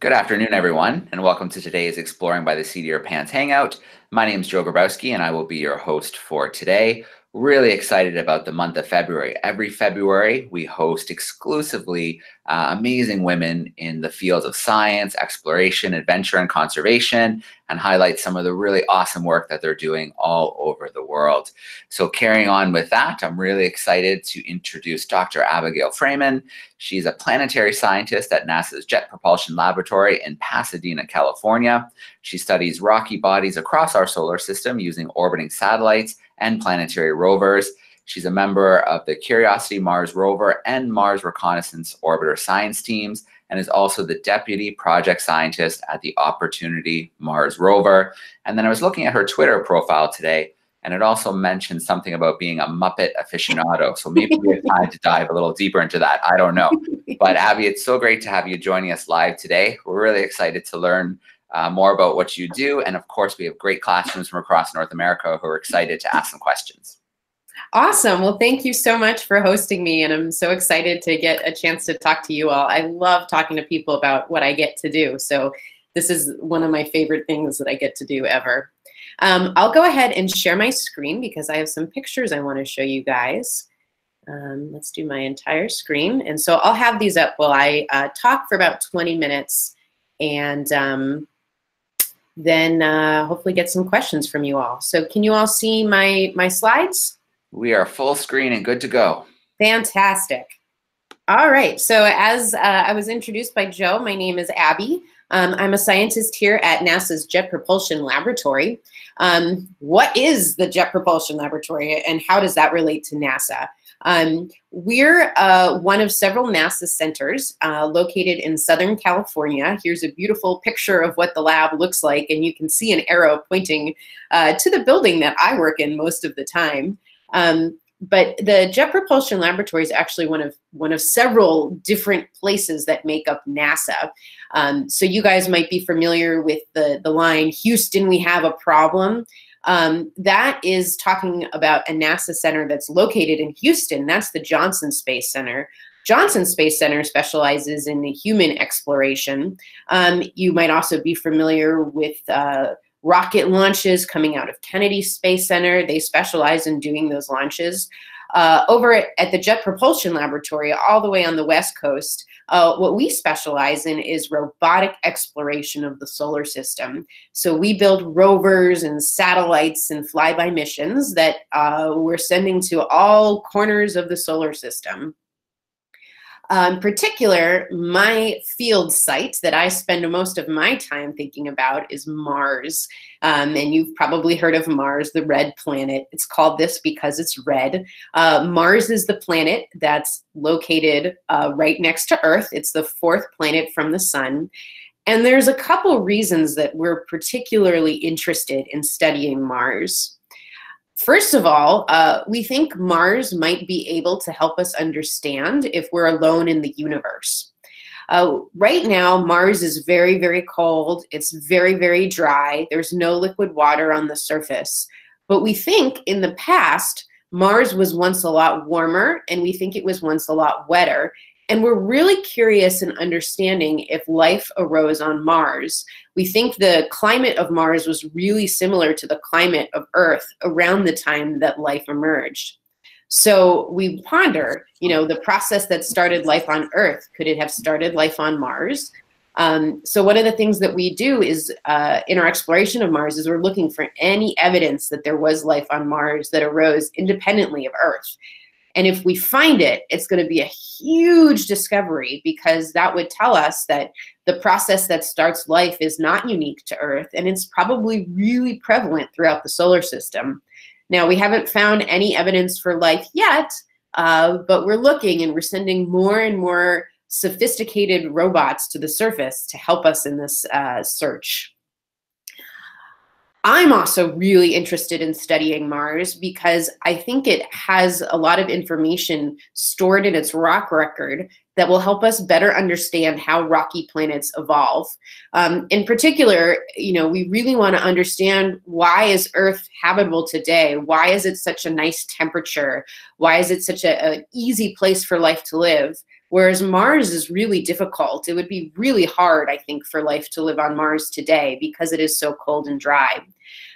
Good afternoon, everyone, and welcome to today's Exploring by the Seat of Your Pants Hangout. My name is Joe Grabowski, and I will be your host for today. Really excited about the month of February. Every February, we host exclusively amazing women in the fields of science, exploration, adventure, and conservation, and highlight some of the really awesome work that they're doing all over the world. So carrying on with that, I'm really excited to introduce Dr. Abigail Fraeman. She's a planetary scientist at NASA's Jet Propulsion Laboratory in Pasadena, California. She studies rocky bodies across our solar system using orbiting satellites and planetary rovers. She's a member of the Curiosity Mars Rover and Mars Reconnaissance Orbiter science teams, and is also the deputy project scientist at the Opportunity Mars Rover. And then I was looking at her Twitter profile today, and it also mentioned something about being a Muppet aficionado. So maybe we have time to dive a little deeper into that. I don't know. But Abby, it's so great to have you joining us live today. We're really excited to learn more about what you do. And of course, we have great classrooms from across North America who are excited to ask some questions. Awesome. Well, thank you so much for hosting me. And I'm so excited to get a chance to talk to you all. I love talking to people about what I get to do. So this is one of my favorite things that I get to do ever. I'll go ahead and share my screen because I have some pictures I want to show you guys. Let's do my entire screen. And so I'll have these up while I talk for about 20 minutes and then hopefully get some questions from you all. So can you all see my slides? We are full screen and good to go. Fantastic. All right. So as I was introduced by Joe, my name is Abby. I'm a scientist here at NASA's Jet Propulsion Laboratory. What is the Jet Propulsion Laboratory and how does that relate to NASA? We're one of several NASA centers located in Southern California. Here's a beautiful picture of what the lab looks like, and you can see an arrow pointing to the building that I work in most of the time. But the Jet Propulsion Laboratory is actually one of several different places that make up NASA. So you guys might be familiar with the line, "Houston, we have a problem." That is talking about a NASA center that's located in Houston. That's the Johnson Space Center. Johnson Space Center specializes in human exploration. You might also be familiar with rocket launches coming out of Kennedy Space Center. They specialize in doing those launches. Over at the Jet Propulsion Laboratory, all the way on the West Coast, what we specialize in is robotic exploration of the solar system. So we build rovers and satellites and flyby missions that we're sending to all corners of the solar system. In particular, my field site that I spend most of my time thinking about is Mars. And you've probably heard of Mars, the red planet. It's called this because it's red. Mars is the planet that's located right next to Earth. It's the fourth planet from the sun. And there's a couple reasons that we're particularly interested in studying Mars. First of all, we think Mars might be able to help us understand if we're alone in the universe. Right now, Mars is very, very cold. It's very, very dry. There's no liquid water on the surface. But we think in the past, Mars was once a lot warmer, and we think it was once a lot wetter. And we're really curious in understanding if life arose on Mars. We think the climate of Mars was really similar to the climate of Earth around the time that life emerged. So we ponder, the process that started life on Earth, could it have started life on Mars? So one of the things that we do is, in our exploration of Mars, is we're looking for any evidence that there was life on Mars that arose independently of Earth. And if we find it, it's going to be a huge discovery because that would tell us that the process that starts life is not unique to Earth, and it's probably really prevalent throughout the solar system. Now, we haven't found any evidence for life yet, but we're looking and we're sending more and more sophisticated robots to the surface to help us in this search. I'm also really interested in studying Mars because I think it has a lot of information stored in its rock record that will help us better understand how rocky planets evolve. In particular, we really want to understand, why is Earth habitable today? Why is it such a nice temperature? Why is it such an easy place for life to live? whereas Mars is really difficult. It would be really hard, I think, for life to live on Mars today because it is so cold and dry.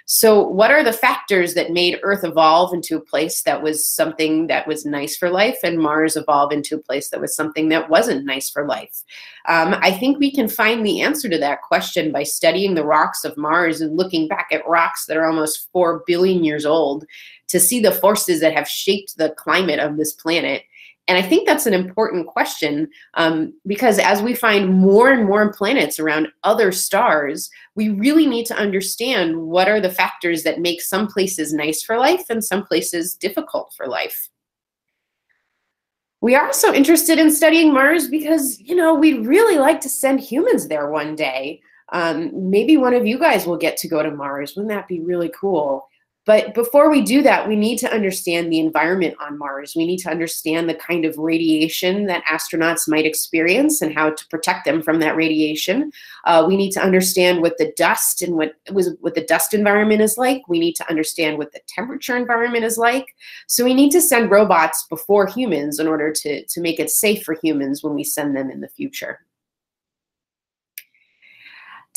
So what are the factors that made Earth evolve into a place that was something that was nice for life, and Mars evolve into a place that was something that wasn't nice for life? I think we can find the answer to that question by studying the rocks of Mars and looking back at rocks that are almost 4 billion years old to see the forces that have shaped the climate of this planet. And I think that's an important question because as we find more and more planets around other stars, we really need to understand what are the factors that make some places nice for life and some places difficult for life. We are also interested in studying Mars because, you know, we'd really like to send humans there one day. Maybe one of you guys will get to go to Mars. Wouldn't that be really cool? But before we do that, we need to understand the environment on Mars. We need to understand the kind of radiation that astronauts might experience and how to protect them from that radiation. We need to understand what the dust and what the dust environment is like. We need to understand what the temperature environment is like. So we need to send robots before humans in order to make it safe for humans when we send them in the future.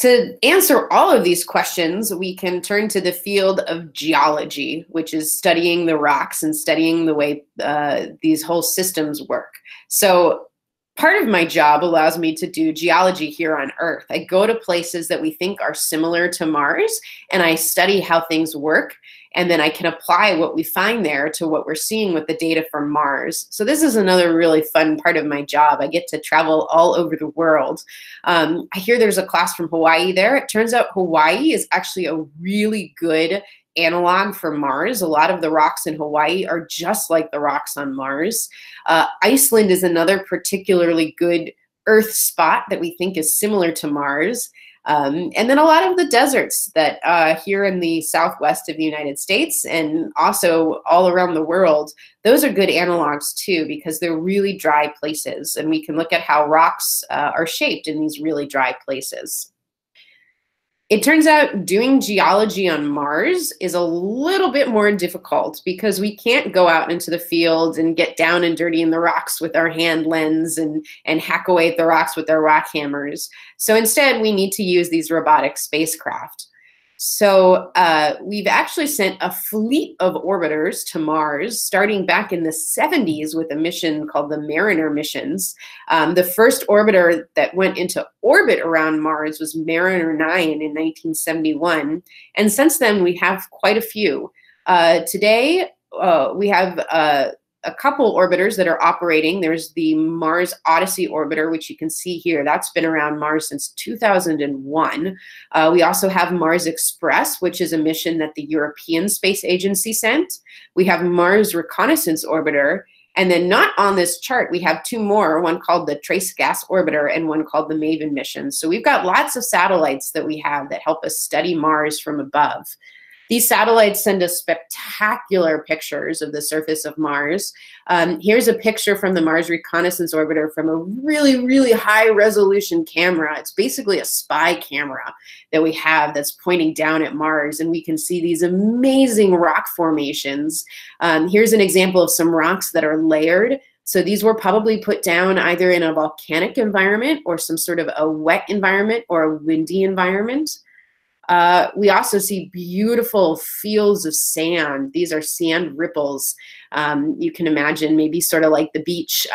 To answer all of these questions, we can turn to the field of geology, which is studying the rocks and studying the way these whole systems work. So part of my job allows me to do geology here on Earth. I go to places that we think are similar to Mars, and I study how things work, and then I can apply what we find there to what we're seeing with the data from Mars. So this is another really fun part of my job. I get to travel all over the world. I hear there's a class from Hawaii there. It turns out Hawaii is actually a really good analog for Mars. A lot of the rocks in Hawaii are just like the rocks on Mars. Iceland is another particularly good Earth spot that we think is similar to Mars. And then a lot of the deserts that here in the southwest of the United States and also all around the world, those are good analogs too because they're really dry places. And we can look at how rocks are shaped in these really dry places. It turns out doing geology on Mars is a little bit more difficult because we can't go out into the field and get down and dirty in the rocks with our hand lens and hack away at the rocks with our rock hammers. So instead, we need to use these robotic spacecraft. So we've actually sent a fleet of orbiters to Mars starting back in the 70s with a mission called the Mariner missions. The first orbiter that went into orbit around Mars was Mariner 9 in 1971. And since then, we have quite a few. Today, we have a couple orbiters that are operating. There's the Mars Odyssey orbiter, which you can see here. That's been around Mars since 2001. We also have Mars Express, which is a mission that the European Space Agency sent. We have Mars Reconnaissance Orbiter. And then not on this chart, we have two more, one called the Trace Gas Orbiter and one called the MAVEN mission. So we've got lots of satellites that we have that help us study Mars from above. These satellites send us spectacular pictures of the surface of Mars. Here's a picture from the Mars Reconnaissance Orbiter from a really, really high resolution camera. It's basically a spy camera that we have that's pointing down at Mars, and we can see these amazing rock formations. Here's an example of some rocks that are layered. So these were probably put down either in a volcanic environment or some sort of a wet environment or a windy environment. We also see beautiful fields of sand. These are sand ripples. You can imagine maybe sort of like the beach.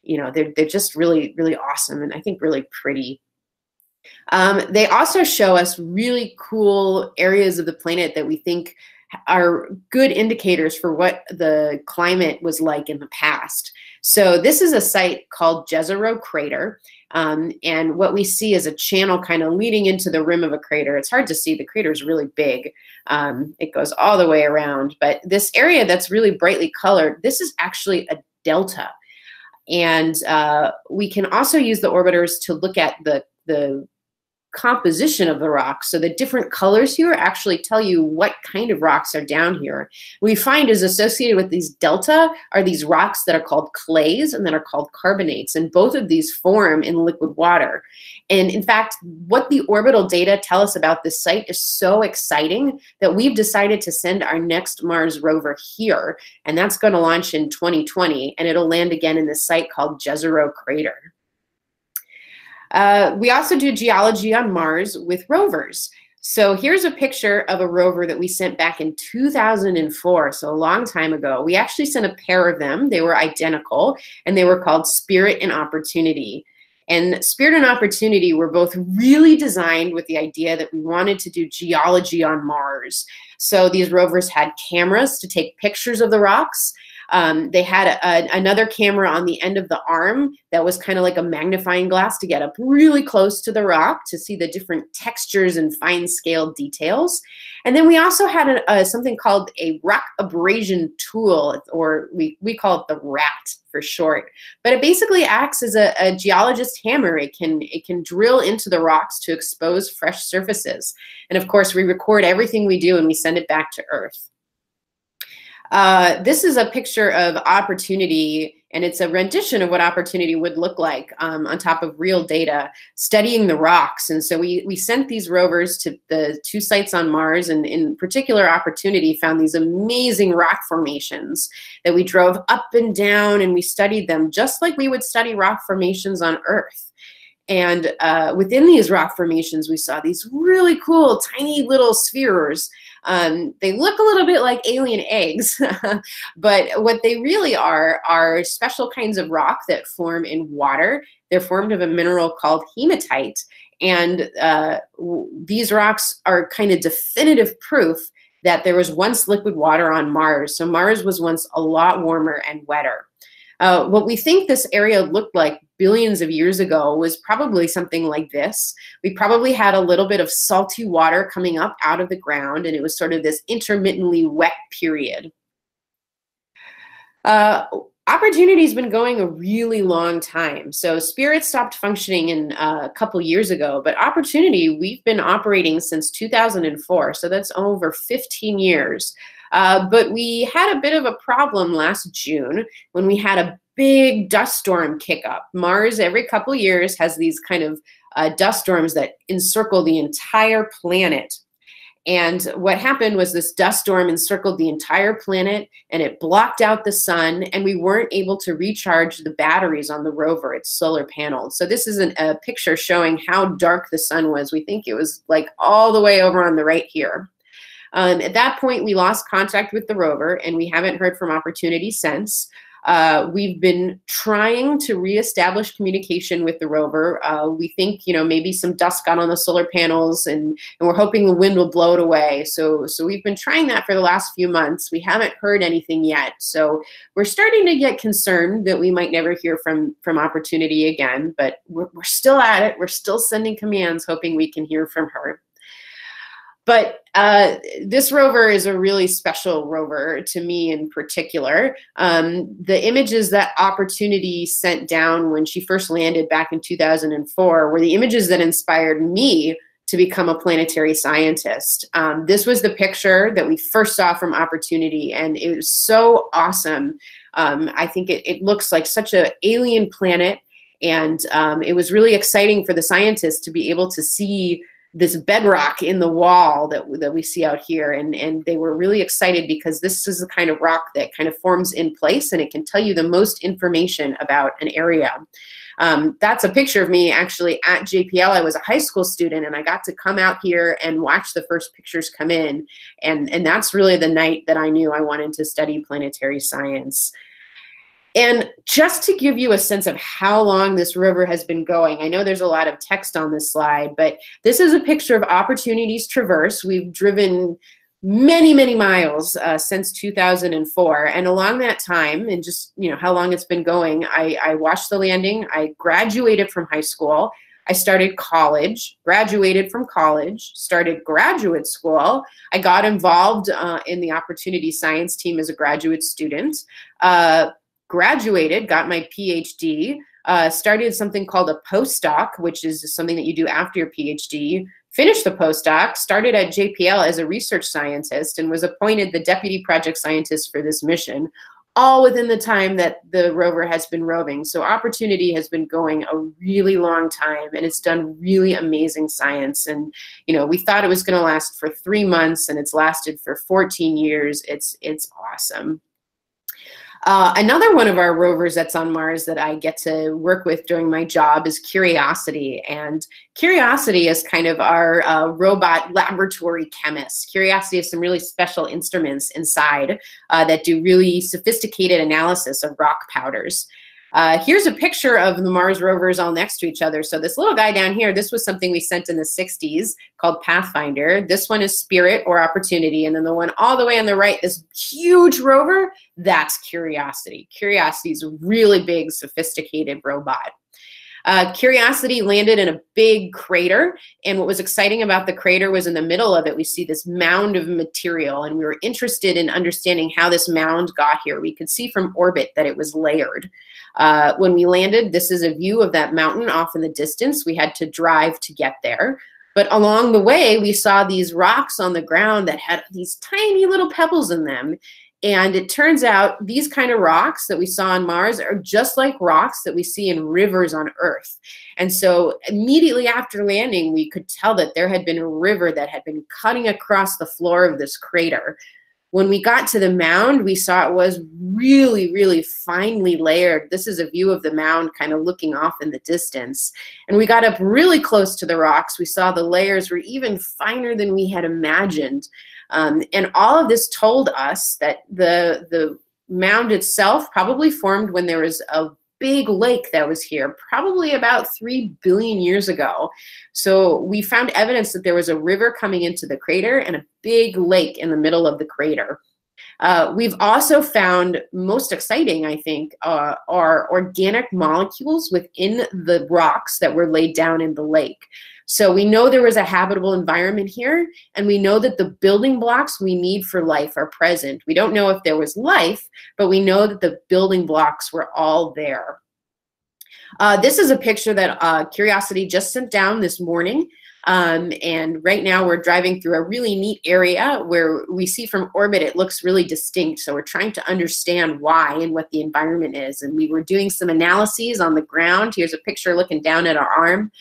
You know, they're just really, really awesome and I think really pretty. They also show us really cool areas of the planet that we think are good indicators for what the climate was like in the past. So this is a site called Jezero Crater. And what we see is a channel kind of leading into the rim of a crater. It's hard to see. The crater is really big. It goes all the way around. But this area that's really brightly colored, this is actually a delta. And we can also use the orbiters to look at the composition of the rocks. So the different colors here actually tell you what kind of rocks are down here. What we find is associated with these delta are these rocks that are called clays and that are called carbonates. And both of these form in liquid water. And in fact, what the orbital data tell us about this site is so exciting that we've decided to send our next Mars rover here. And that's going to launch in 2020. And it'll land again in this site called Jezero Crater. We also do geology on Mars with rovers. So here's a picture of a rover that we sent back in 2004, so a long time ago. We actually sent a pair of them. They were identical, and they were called Spirit and Opportunity. And Spirit and Opportunity were both really designed with the idea that we wanted to do geology on Mars. So these rovers had cameras to take pictures of the rocks. They had another camera on the end of the arm that was kind of like a magnifying glass to get up really close to the rock to see the different textures and fine scale details. And then we also had something called a rock abrasion tool, or we call it the RAT for short. But it basically acts as a geologist hammer. It can drill into the rocks to expose fresh surfaces. And of course, we record everything we do and we send it back to Earth. This is a picture of Opportunity, and it's a rendition of what Opportunity would look like on top of real data, studying the rocks. And so we sent these rovers to the 2 sites on Mars, and in particular, Opportunity found these amazing rock formations that we drove up and down, and we studied them just like we would study rock formations on Earth. And within these rock formations, we saw these really cool, tiny little spheres. They look a little bit like alien eggs, but what they really are special kinds of rock that form in water. They're formed of a mineral called hematite. And these rocks are kind of definitive proof that there was once liquid water on Mars. So Mars was once a lot warmer and wetter. What we think this area looked like billions of years ago was probably something like this. We probably had a little bit of salty water coming up out of the ground, and it was sort of this intermittently wet period. Opportunity's been going a really long time. So Spirit stopped functioning in a couple years ago, but Opportunity, we've been operating since 2004, so that's over 15 years. But we had a bit of a problem last June when we had a big dust storm kick up. Mars, every couple years, has these kind of dust storms that encircle the entire planet. And what happened was this dust storm encircled the entire planet, and it blocked out the sun, and we weren't able to recharge the batteries on the rover, its solar panels. So this is a picture showing how dark the sun was. We think it was like all the way over on the right here. At that point, we lost contact with the rover, and we haven't heard from Opportunity since. We've been trying to reestablish communication with the rover. We think, maybe some dust got on the solar panels, and we're hoping the wind will blow it away. So we've been trying that for the last few months. We haven't heard anything yet. So we're starting to get concerned that we might never hear from Opportunity again, but we're still at it. We're still sending commands, hoping we can hear from her. But this rover is a really special rover to me in particular. The images that Opportunity sent down when she first landed back in 2004 were the images that inspired me to become a planetary scientist. This was the picture that we first saw from Opportunity, and it was so awesome. I think it looks like such an alien planet, and it was really exciting for the scientists to be able to see this bedrock in the wall that we see out here, and they were really excited because this is the kind of rock that kind of forms in place, and it can tell you the most information about an area. That's a picture of me actually at JPL. I was a high school student, and I got to come out here and watch the first pictures come in, and that's really the night that I knew I wanted to study planetary science. And just to give you a sense of how long this rover has been going, I know there's a lot of text on this slide, but this is a picture of Opportunity's traverse. We've driven many, many miles since 2004. And along that time, and just how long it's been going, I watched the landing. I graduated from high school. I started college, graduated from college, started graduate school. I got involved in the Opportunity science team as a graduate student. Graduated, got my PhD, started something called a postdoc, which is something that you do after your PhD, finished the postdoc, started at JPL as a research scientist, and was appointed the deputy project scientist for this mission, all within the time that the rover has been roving. So Opportunity has been going a really long time, and it's done really amazing science. And, you know, we thought it was going to last for 3 months, and it's lasted for 14 years. It's awesome. Another one of our rovers that's on Mars that I get to work with during my job is Curiosity. And Curiosity is kind of our robot laboratory chemist. Curiosity has some really special instruments inside that do really sophisticated analysis of rock powders. Here's a picture of the Mars rovers all next to each other. So this little guy down here, this was something we sent in the 60s called Pathfinder. This one is Spirit or Opportunity. And then the one all the way on the right, this huge rover, that's Curiosity. Curiosity is a really big, sophisticated robot. Curiosity landed in a big crater, and what was exciting about the crater was in the middle of it, we see this mound of material, and we were interested in understanding how this mound got here. We could see from orbit that it was layered. When we landed, this is a view of that mountain off in the distance. We had to drive to get there. But along the way, we saw these rocks on the ground that had these tiny little pebbles in them. And it turns out these kind of rocks that we saw on Mars are just like rocks that we see in rivers on Earth. And so immediately after landing, we could tell that there had been a river that had been cutting across the floor of this crater. When we got to the mound, we saw it was really, really finely layered. This is a view of the mound kind of looking off in the distance. And we got up really close to the rocks. We saw the layers were even finer than we had imagined. And all of this told us that the mound itself probably formed when there was a big lake that was here, probably about 3 billion years ago. So we found evidence that there was a river coming into the crater and a big lake in the middle of the crater. We've also found, most exciting, I think, are organic molecules within the rocks that were laid down in the lake. So we know there was a habitable environment here, and we know that the building blocks we need for life are present. We don't know if there was life, but we know that the building blocks were all there. This is a picture that Curiosity just sent down this morning. And right now we're driving through a really neat area where we see from orbit it looks really distinct. So we're trying to understand why and what the environment is. And we were doing some analyses on the ground. Here's a picture looking down at our arm.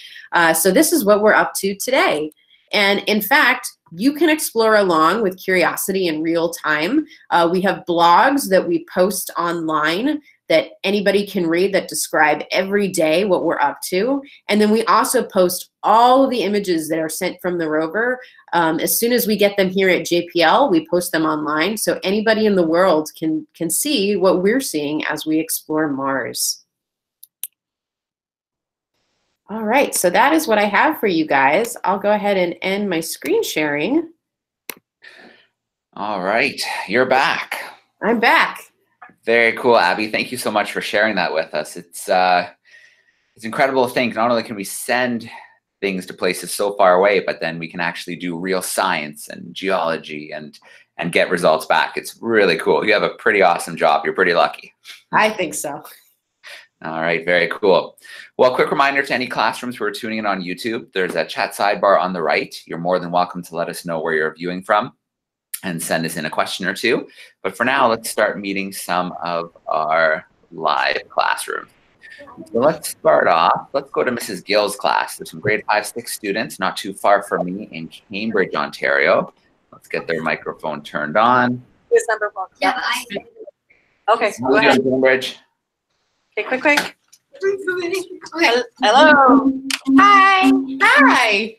So this is what we're up to today. And in fact, you can explore along with Curiosity in real time. We have blogs that we post online that anybody can read that describe every day what we're up to. And then we also post all of the images that are sent from the rover. As soon as we get them here at JPL, we post them online so anybody in the world can see what we're seeing as we explore Mars. All right, so that is what I have for you guys. I'll go ahead and end my screen sharing. All right, you're back. I'm back. Very cool, Abby. Thank you so much for sharing that with us. It's incredible to think not only can we send things to places so far away, but then we can actually do real science and geology and get results back. It's really cool. You have a pretty awesome job. You're pretty lucky. I think so. All right, very cool. Well, quick reminder to any classrooms who are tuning in on YouTube, there's a chat sidebar on the right. You're more than welcome to let us know where you're viewing from and send us in a question or two. But for now, let's start meeting some of our live classrooms. So let's start off. Let's go to Mrs. Gill's class. There's some grade 5-6 students not too far from me in Cambridge, Ontario. Let's get their microphone turned on. Who's number one? Yeah, okay, go ahead. Cambridge. Okay, quick. Okay. Hello. Hi. Hi.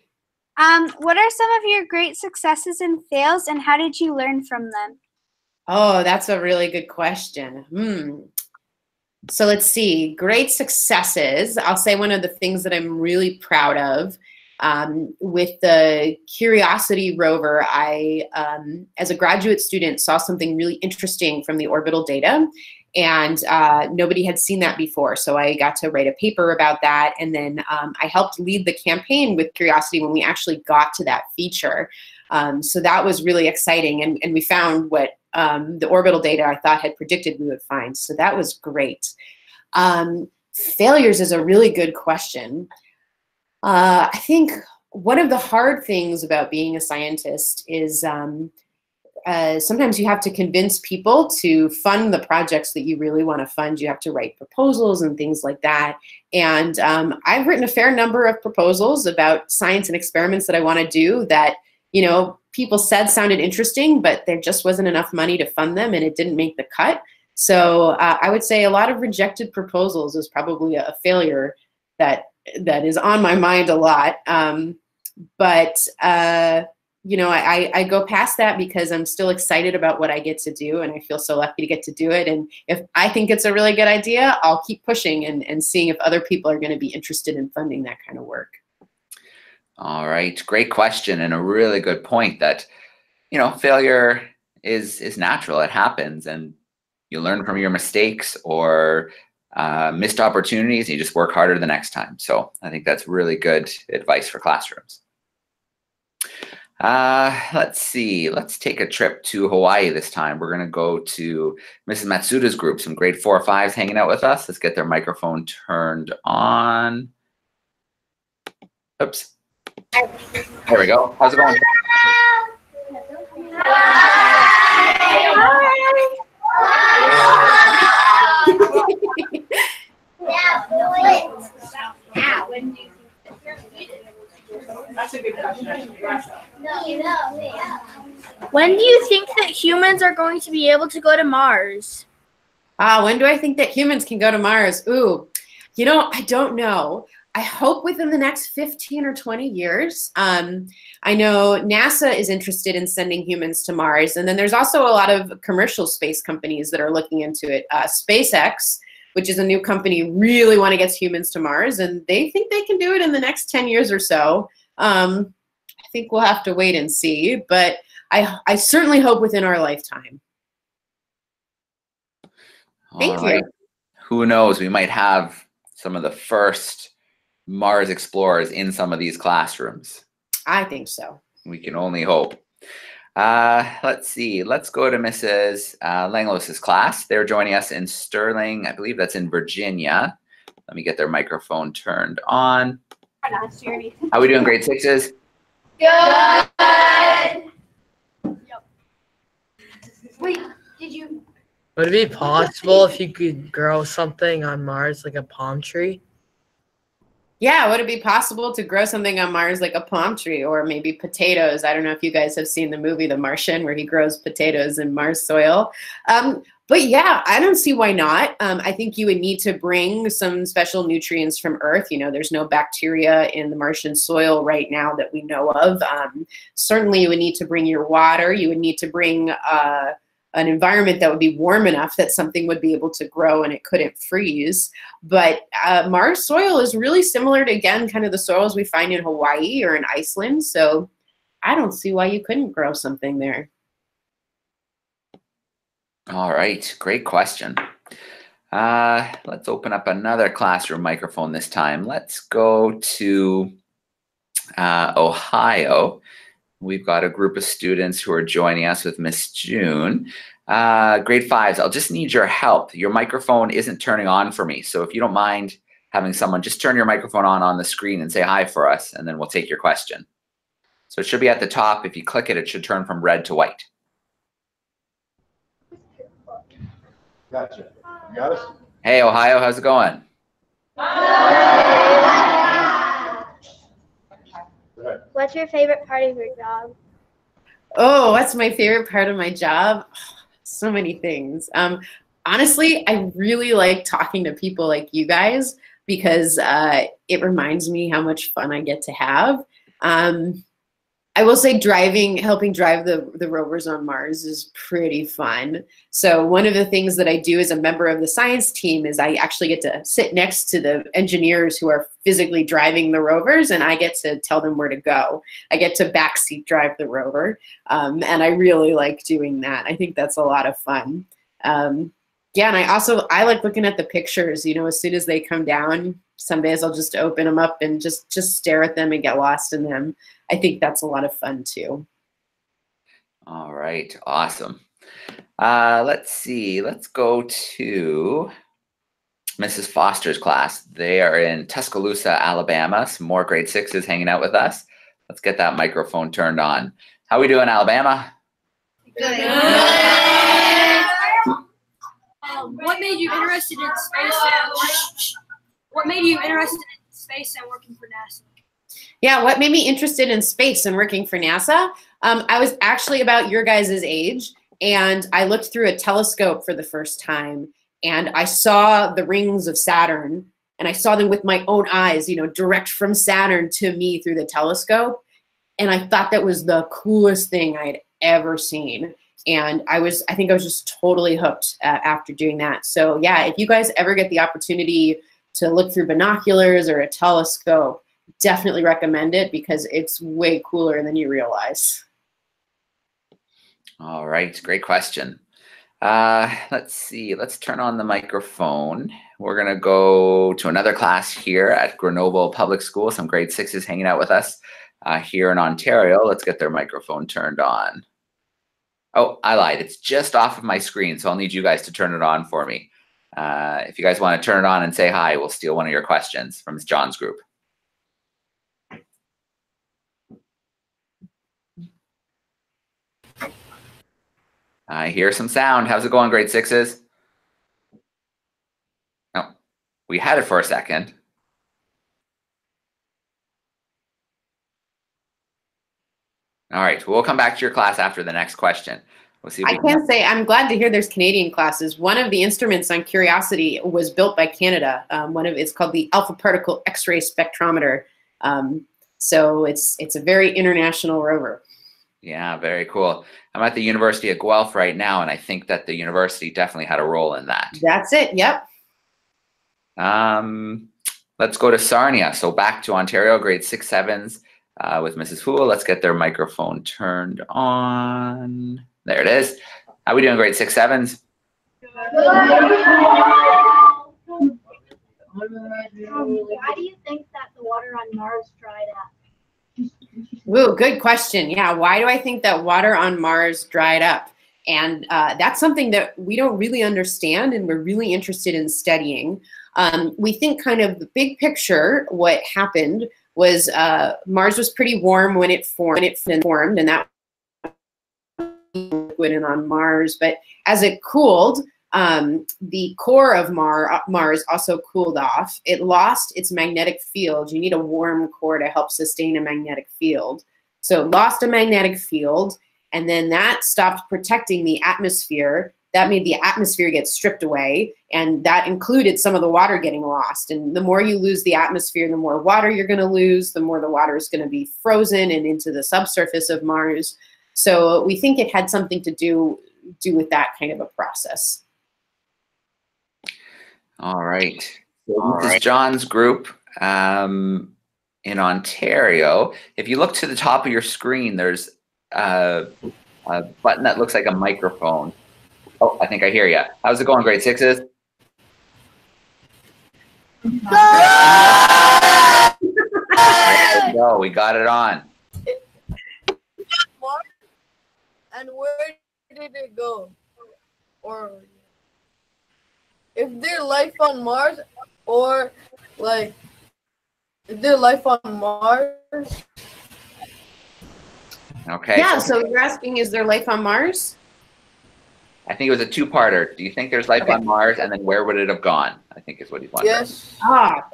What are some of your great successes and fails, and how did you learn from them? Oh, that's a really good question. So let's see. Great successes. I'll say one of the things that I'm really proud of with the Curiosity rover, I, as a graduate student, saw something really interesting from the orbital data. And nobody had seen that before. So I got to write a paper about that. And then I helped lead the campaign with Curiosity when we actually got to that feature. So that was really exciting. And we found what the orbital data I thought had predicted we would find. So that was great. Failures is a really good question. I think one of the hard things about being a scientist is sometimes you have to convince people to fund the projects that you really want to fund. You have to write proposals and things like that. And I've written a fair number of proposals about science and experiments that I want to do that, you know, people said sounded interesting, but there just wasn't enough money to fund them and it didn't make the cut. So I would say a lot of rejected proposals is probably a failure that is on my mind a lot. You know, I go past that because I'm still excited about what I get to do, and I feel so lucky to get to do it. And if I think it's a really good idea, I'll keep pushing and seeing if other people are going to be interested in funding that kind of work. All right, great question, and a really good point that, you know, failure is natural. It happens, and you learn from your mistakes or missed opportunities, and you just work harder the next time. So I think that's really good advice for classrooms. Let's see. Let's take a trip to Hawaii this time. We're going to go to Mrs. Matsuda's group, some grade 4 or 5s hanging out with us. Let's get their microphone turned on. Oops. There we go. How's it going? That's a good question. When do you think that humans are going to be able to go to Mars? When do I think that humans can go to Mars? Ooh, you know, I don't know. I hope within the next 15 or 20 years. I know NASA is interested in sending humans to Mars. And then there's also a lot of commercial space companies that are looking into it. SpaceX, which is a new company, really want to get humans to Mars. And they think they can do it in the next 10 years or so. I think we'll have to wait and see. But I certainly hope within our lifetime. Thank you. Who knows? We might have some of the first Mars explorers in some of these classrooms. I think so. We can only hope. Let's see. Let's go to Mrs. Langlois' class. They're joining us in Sterling. I believe that's in Virginia. Let me get their microphone turned on. How are we doing, grade 6s? Good. Yep. Wait, did you? Would it be possible if you could grow something on Mars, like a palm tree? Yeah, would it be possible to grow something on Mars like a palm tree or maybe potatoes? I don't know if you guys have seen the movie The Martian where he grows potatoes in Mars soil. But yeah, I don't see why not. I think you would need to bring some special nutrients from Earth. You know, there's no bacteria in the Martian soil right now that we know of. Certainly you would need to bring your water. You would need to bring an environment that would be warm enough that something would be able to grow and it couldn't freeze. But Mars soil is really similar to, again, kind of the soils we find in Hawaii or in Iceland. So I don't see why you couldn't grow something there. All right, great question. Let's open up another classroom microphone this time. Let's go to Ohio. We've got a group of students who are joining us with Miss June. Grade 5s, I'll just need your help. Your microphone isn't turning on for me. So if you don't mind having someone just turn your microphone on the screen and say hi for us, and then we'll take your question. So it should be at the top. If you click it, it should turn from red to white. Gotcha. You got us? Hey, Ohio, how's it going? What's your favorite part of your job? Oh, what's my favorite part of my job? Oh, so many things. Honestly, I really like talking to people like you guys because it reminds me how much fun I get to have. I will say helping drive the rovers on Mars is pretty fun. So one of the things that I do as a member of the science team is I actually get to sit next to the engineers who are physically driving the rovers, and I get to tell them where to go. I get to backseat drive the rover, and I really like doing that. I think that's a lot of fun. Yeah, and I like looking at the pictures. You know, as soon as they come down, some days I'll just open them up and just stare at them and get lost in them. I think that's a lot of fun too. All right, awesome. Let's see. Let's go to Mrs. Foster's class. They are in Tuscaloosa, Alabama. Some more grade 6s hanging out with us. Let's get that microphone turned on. How we doing, Alabama? Good. What made you interested in space? What made you interested in space and working for NASA? Yeah, what made me interested in space and working for NASA? I was actually about your guys' age, and I looked through a telescope for the first time, and I saw the rings of Saturn, and I saw them with my own eyes, you know, direct from Saturn to me through the telescope. And I thought that was the coolest thing I had ever seen. And I think I was just totally hooked after doing that. So yeah, if you guys ever get the opportunity to look through binoculars or a telescope, definitely recommend it because it's way cooler than you realize. All right, great question. Let's see, let's turn on the microphone. We're gonna go to another class here at Grenoble Public School. Some grade 6s hanging out with us here in Ontario. Let's get their microphone turned on. Oh, I lied, it's just off of my screen, so I'll need you guys to turn it on for me. If you guys wanna turn it on and say hi, we'll steal one of your questions from John's group. I hear some sound. How's it going, grade 6s? Oh, we had it for a second. All right, we'll come back to your class after the next question. We'll see. I can say I'm glad to hear there's Canadian classes. One of the instruments on Curiosity was built by Canada. It's called the Alpha Particle X-ray Spectrometer. So it's a very international rover. Yeah, very cool. I'm at the University of Guelph right now, and I think that the university definitely had a role in that. That's it, yep. Let's go to Sarnia. So back to Ontario, grade 6, 7s with Mrs. Fool. Let's get their microphone turned on. There it is. How are we doing, grade 6, 7s? Why do you think that the water on Mars dried up? Ooh, good question. Yeah, why do I think that water on Mars dried up? And that's something that we don't really understand and we're really interested in studying. We think kind of the big picture, what happened was Mars was pretty warm when it formed, and that liquid and on Mars. But as it cooled, the core of Mars also cooled off. It lost its magnetic field. You need a warm core to help sustain a magnetic field. So it lost a magnetic field, and then that stopped protecting the atmosphere. That made the atmosphere get stripped away, and that included some of the water getting lost. And the more you lose the atmosphere, the more water you're going to lose, the more the water is going to be frozen and into the subsurface of Mars. So we think it had something to do with that kind of a process. All right. So this is John's group in Ontario. If you look to the top of your screen, there's a button that looks like a microphone. Oh, I think I hear you. How's it going, grade 6s? There we go. We got it on. And where did it go? Or if there's life on Mars, or like, is there life on Mars? Okay. Yeah, so you're asking, is there life on Mars? I think it was a two-parter. Do you think there's life on Mars, and then where would it have gone? I think is what he's wondering. Yes.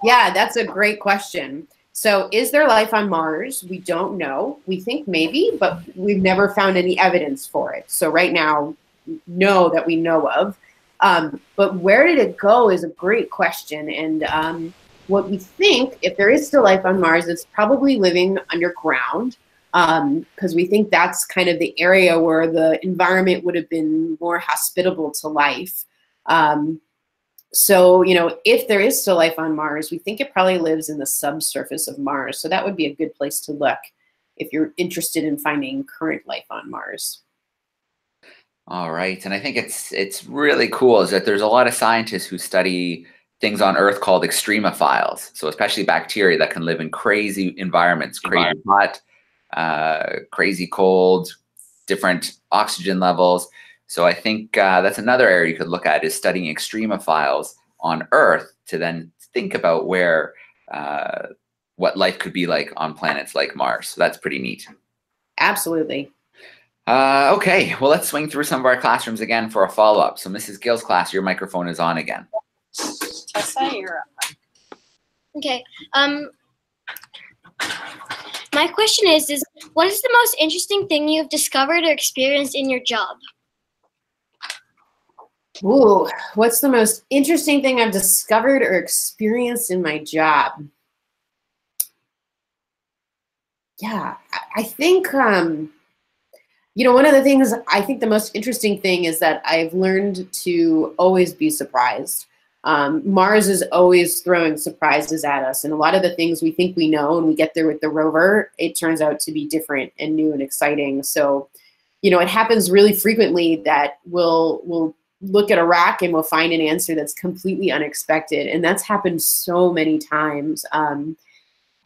Yeah, that's a great question. So is there life on Mars? We don't know. We think maybe, but we've never found any evidence for it. So right now, no that we know of. But where did it go is a great question. And what we think, if there is still life on Mars, it's probably living underground. Because we think that's kind of the area where the environment would have been more hospitable to life. So, you know, if there is still life on Mars, we think it probably lives in the subsurface of Mars. So that would be a good place to look if you're interested in finding current life on Mars. All right. And I think it's really cool is that there's a lot of scientists who study things on Earth called extremophiles. So especially bacteria that can live in crazy environments, crazy hot, crazy cold, different oxygen levels. So I think that's another area you could look at is studying extremophiles on Earth to then think about where what life could be like on planets like Mars. So that's pretty neat. Absolutely. Okay, well, let's swing through some of our classrooms again for a follow-up. So Mrs. Gill's class, your microphone is on again. Tessa, you're up. Okay. My question is what is the most interesting thing you've discovered or experienced in your job? Ooh, what's the most interesting thing I've discovered or experienced in my job? Yeah, I think, you know, one of the things, I think the most interesting thing is that I've learned to always be surprised. Mars is always throwing surprises at us, and a lot of the things we think we know and we get there with the rover, it turns out to be different and new and exciting. So, you know, it happens really frequently that we'll look at a rock and we'll find an answer that's completely unexpected, and that's happened so many times.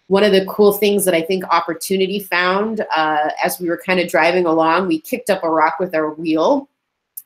One of the cool things that I think Opportunity found as we were kind of driving along, we kicked up a rock with our wheel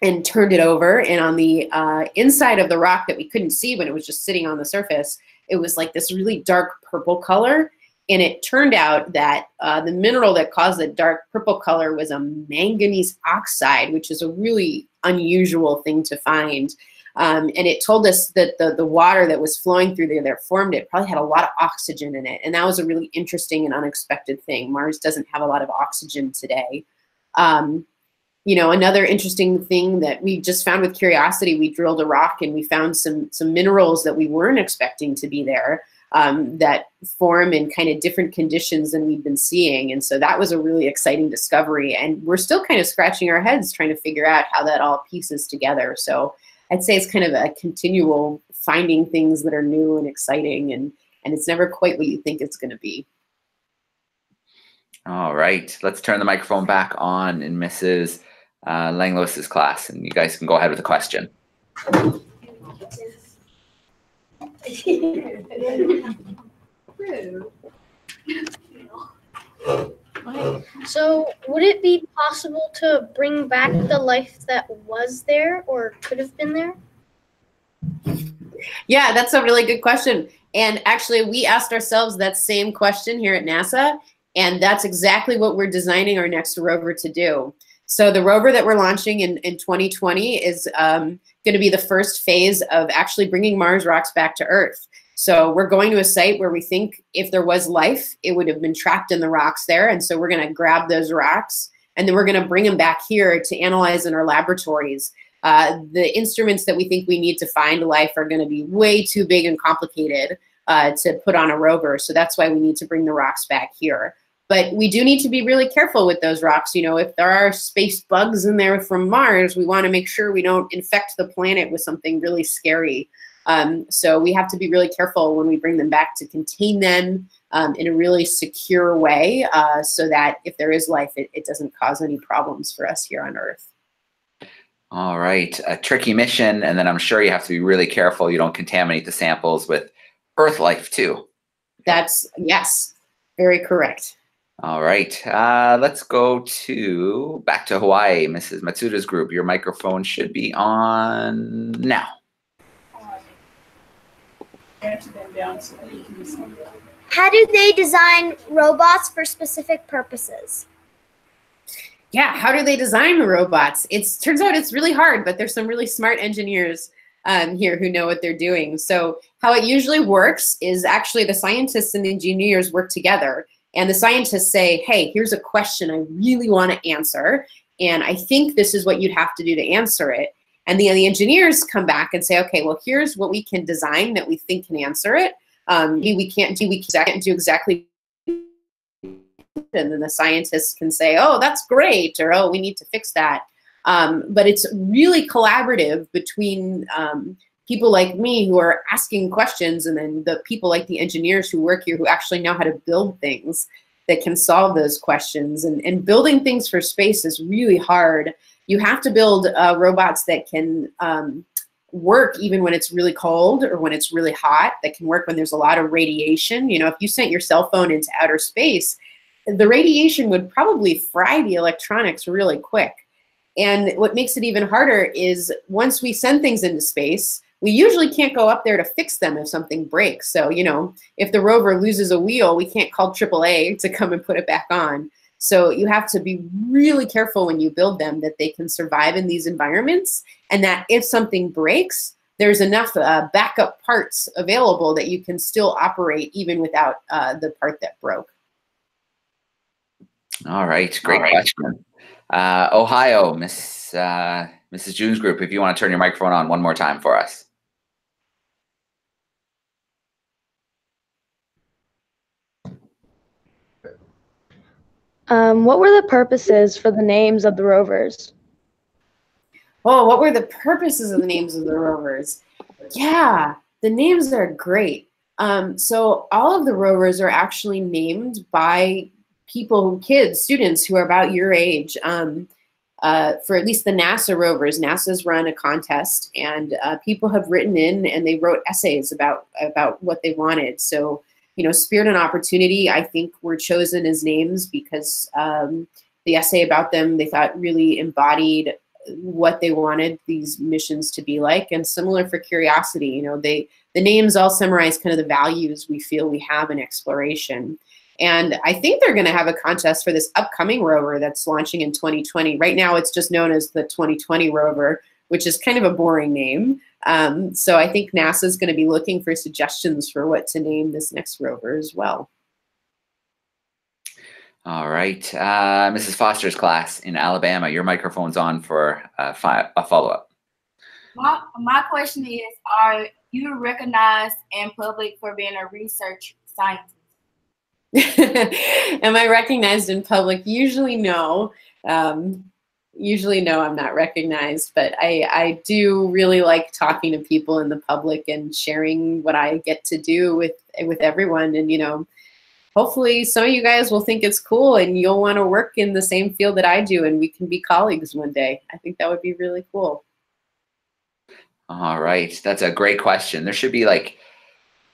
and turned it over, and on the inside of the rock that we couldn't see when it was just sitting on the surface, it was like this really dark purple color, and it turned out that the mineral that caused the dark purple color was a manganese oxide, which is a really unusual thing to find. And it told us that the water that was flowing through there that formed it probably had a lot of oxygen in it, and that was a really interesting and unexpected thing. Mars doesn't have a lot of oxygen today. You know, another interesting thing that we just found with Curiosity, we drilled a rock and we found some minerals that we weren't expecting to be there that form in kind of different conditions than we've been seeing. And so that was a really exciting discovery. And we're still kind of scratching our heads trying to figure out how that all pieces together. So I'd say it's kind of a continual finding things that are new and exciting, and it's never quite what you think it's going to be. All right, let's turn the microphone back on in Mrs. Langlois's class, and you guys can go ahead with the question. So, would it be possible to bring back the life that was there or could have been there? Yeah, that's a really good question. And actually, we asked ourselves that same question here at NASA, and that's exactly what we're designing our next rover to do. So the rover that we're launching in 2020 is going to be the first phase of actually bringing Mars rocks back to Earth. So we're going to a site where we think if there was life, it would have been trapped in the rocks there. And so we're going to grab those rocks, and then we're going to bring them back here to analyze in our laboratories. The instruments that we think we need to find life are going to be way too big and complicated to put on a rover. So that's why we need to bring the rocks back here. But we do need to be really careful with those rocks. You know, if there are space bugs in there from Mars, we want to make sure we don't infect the planet with something really scary. So we have to be really careful when we bring them back to contain them in a really secure way so that if there is life, it doesn't cause any problems for us here on Earth. All right, a tricky mission, and then I'm sure you have to be really careful you don't contaminate the samples with Earth life too. That's, yes, very correct. All right, let's go back to Hawaii. Mrs. Matsuda's group, your microphone should be on now. How do they design robots for specific purposes? Yeah, how do they design robots? Turns out it's really hard, but there's some really smart engineers here who know what they're doing. So how it usually works is actually the scientists and the engineers work together. And the scientists say, hey, here's a question I really want to answer, and I think this is what you'd have to do to answer it. And the engineers come back and say, okay, well, here's what we can design that we think can answer it. We can't do exactly. And then the scientists can say, oh, that's great, or oh, we need to fix that. But it's really collaborative between people like me who are asking questions, and then the people like the engineers who work here who actually know how to build things that can solve those questions. And building things for space is really hard. You have to build robots that can work even when it's really cold or when it's really hot, that can work when there's a lot of radiation. You know, if you sent your cell phone into outer space, the radiation would probably fry the electronics really quick. And what makes it even harder is once we send things into space, we usually can't go up there to fix them if something breaks. So, you know, if the rover loses a wheel, we can't call AAA to come and put it back on. So you have to be really careful when you build them that they can survive in these environments, and that if something breaks, there's enough backup parts available that you can still operate even without the part that broke. All right, great question. Ohio, Mrs. June's group, if you want to turn your microphone on one more time for us. What were the purposes for the names of the rovers? Oh, what were the purposes of the names of the rovers? Yeah, the names are great. So all of the rovers are actually named by people, kids, students who are about your age. For at least the NASA rovers, NASA's run a contest, and people have written in and they wrote essays about what they wanted. So, you know, Spirit and Opportunity, I think, were chosen as names because the essay about them they thought really embodied what they wanted these missions to be like. And similar for Curiosity, you know, the names all summarize kind of the values we feel we have in exploration. And I think they're going to have a contest for this upcoming rover that's launching in 2020. Right now, it's just known as the 2020 rover, which is kind of a boring name. So I think NASA is going to be looking for suggestions for what to name this next rover as well. All right. Mrs. Foster's class in Alabama, your microphone's on for a follow-up. My question is, are you recognized in public for being a research scientist? Am I recognized in public? Usually no. Usually no, I'm not recognized, but I do really like talking to people in the public and sharing what I get to do with everyone. And, you know, hopefully some of you guys will think it's cool and you'll want to work in the same field that I do and we can be colleagues one day. I think that would be really cool. All right. That's a great question. There should be like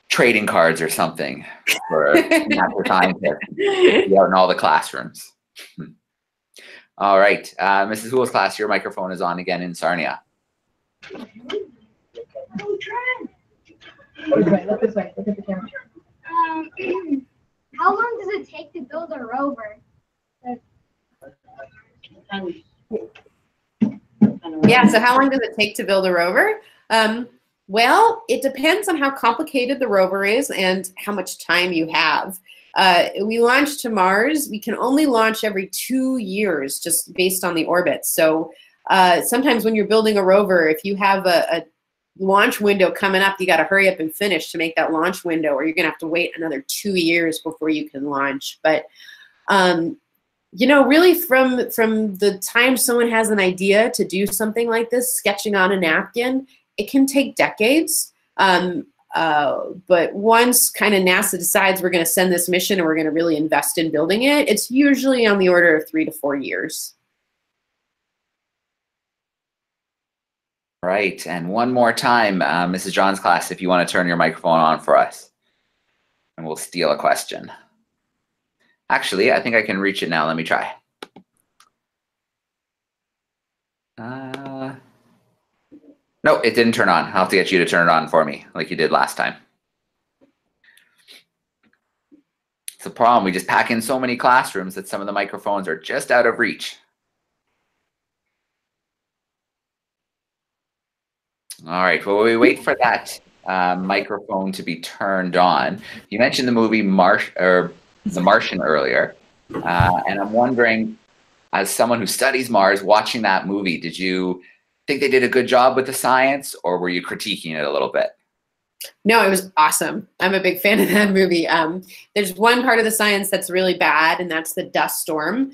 trading cards or something for natural scientists out in all the classrooms. All right, Mrs. Houle's class, your microphone is on again in Sarnia. Look this way. Look at the camera. How long does it take to build a rover? Yeah, so how long does it take to build a rover? Well, it depends on how complicated the rover is and how much time you have. We launched to Mars. We can only launch every 2 years just based on the orbit. So sometimes when you're building a rover, if you have a launch window coming up, you got to hurry up and finish to make that launch window, or you're going to have to wait another 2 years before you can launch. But you know, really from the time someone has an idea to do something like this, sketching on a napkin, it can take decades. But once kind of NASA decides we're going to send this mission and we're going to really invest in building it, it's usually on the order of 3 to 4 years. Right, and one more time, Mrs. John's class, if you want to turn your microphone on for us, and we'll steal a question. Actually, I think I can reach it now. Let me try. No, it didn't turn on. I'll have to get you to turn it on for me, like you did last time. It's a problem. We just pack in so many classrooms that some of the microphones are just out of reach. All right, well, we wait for that microphone to be turned on. You mentioned the movie The Martian earlier, and I'm wondering, as someone who studies Mars, watching that movie, did you think they did a good job with the science, or were you critiquing it a little bit? No, it was awesome. I'm a big fan of that movie. There's one part of the science that's really bad, and that's the dust storm.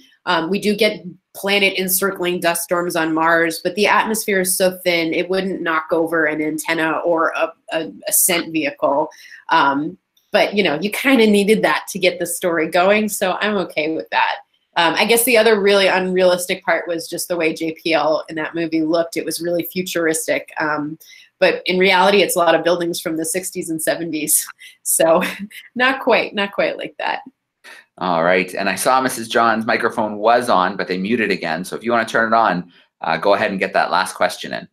We do get planet encircling dust storms on Mars, but the atmosphere is so thin, it wouldn't knock over an antenna or a ascent vehicle. But, you know, you kind of needed that to get the story going, so I'm okay with that. I guess the other really unrealistic part was just the way JPL in that movie looked. It was really futuristic. But in reality, it's a lot of buildings from the 60s and 70s. So not quite like that. All right. And I saw Mrs. John's microphone was on, but they muted again. So if you want to turn it on, go ahead and get that last question in.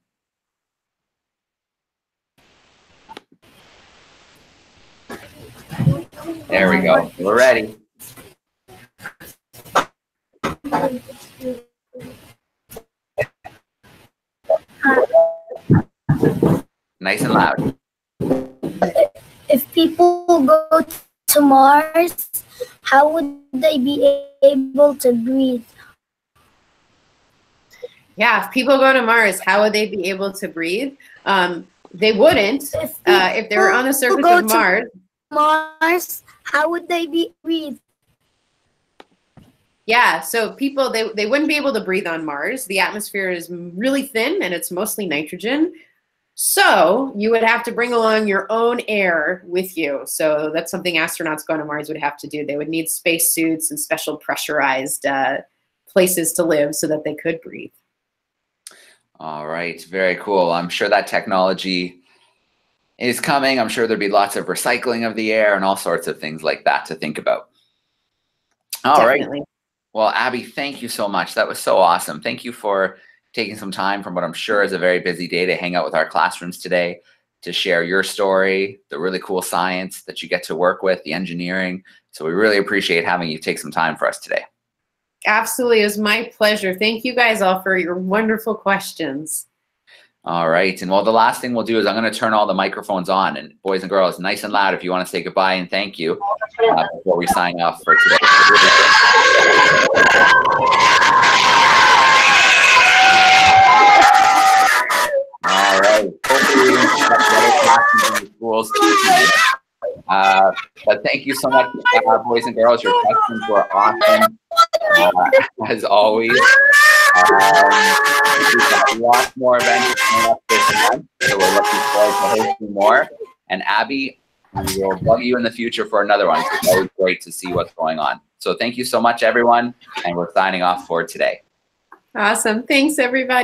There we go. We're ready. Nice and loud. If people go to Mars, how would they be able to breathe? Yeah, if people go to Mars, how would they be able to breathe? They wouldn't. If they were on the surface of Mars, how would they breathe? Yeah, so people, they wouldn't be able to breathe on Mars. The atmosphere is really thin and it's mostly nitrogen. So you would have to bring along your own air with you. So that's something astronauts going to Mars would have to do. They would need spacesuits and special pressurized places to live so that they could breathe. All right, very cool. I'm sure that technology is coming. I'm sure there'd be lots of recycling of the air and all sorts of things like that to think about. All right. Well, Abby, thank you so much. That was so awesome. Thank you for taking some time from what I'm sure is a very busy day to hang out with our classrooms today, to share your story, the really cool science that you get to work with, the engineering. So we really appreciate having you take some time for us today. Absolutely. It was my pleasure. Thank you guys all for your wonderful questions. All right. And well, the last thing we'll do is I'm going to turn all the microphones on, and boys and girls, nice and loud if you want to say goodbye and thank you before we sign off for today. All right. Hopefully we can get better classes in the schools too. But thank you so much, boys and girls. Your questions were awesome, as always. We've got lots more events coming up this month, so we're looking forward to hosting more. And Abby, we will bug you in the future for another one. It's always great to see what's going on. So thank you so much, everyone, and we're signing off for today. Awesome. Thanks, everybody.